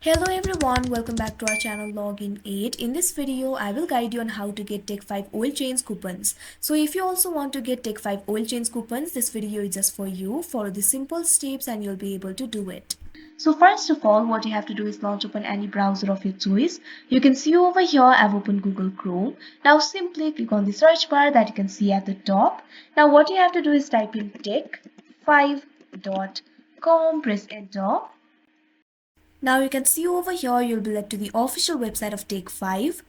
Hello everyone, welcome back to our channel Login 8. In this video, I will guide you on how to get Take 5 oil change coupons. So if you also want to get Take 5 oil change coupons, this video is just for you. Follow the simple steps and you'll be able to do it. So first of all, what you have to do is launch open any browser of your choice. You can see over here, I've opened Google Chrome. Now simply click on the search bar that you can see at the top. Now what you have to do is type in take5.com, press enter. Now you can see over here you'll be led to the official website of Take 5.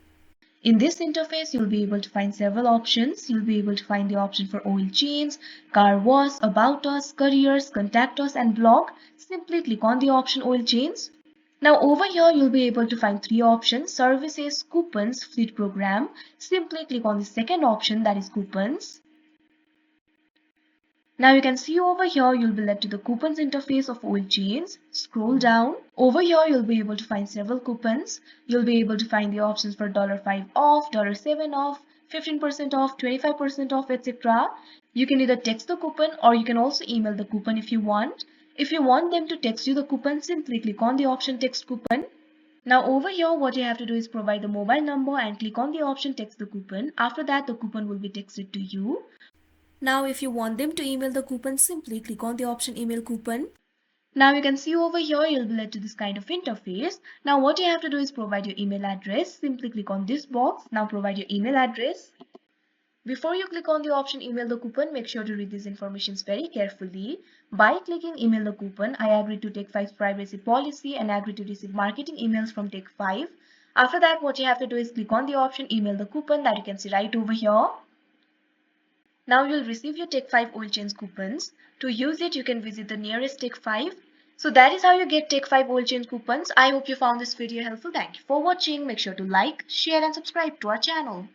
In this interface, you'll be able to find several options. You'll be able to find the option for oil change, car wash, about us, careers, contact us and blog. Simply click on the option oil change. Now over here you'll be able to find three options: services, coupons, fleet program. Simply click on the second option, that is coupons. Now you can see over here you'll be led to the coupons interface of oil change. Scroll down. Over here you'll be able to find several coupons. You'll be able to find the options for $5 off, $7 off, 15% off, 25% off, etc. You can either text the coupon or you can also email the coupon if you want. If you want them to text you the coupon, simply click on the option text coupon. Now over here what you have to do is provide the mobile number and click on the option text the coupon. After that the coupon will be texted to you. Now if you want them to email the coupon, simply click on the option email coupon. Now you can see over here you'll be led to this kind of interface. Now what you have to do is provide your email address. Simply click on this box. Now provide your email address. Before you click on the option email the coupon, make sure to read these informations very carefully. By clicking email the coupon, I agree to Take 5's privacy policy and agree to receive marketing emails from Take 5. After that what you have to do is click on the option email the coupon that you can see right over here. Now you'll receive your Take 5 oil change coupons. To use it, you can visit the nearest Take 5. So that is how you get Take 5 oil change coupons. I hope you found this video helpful. Thank you for watching. Make sure to like, share and subscribe to our channel.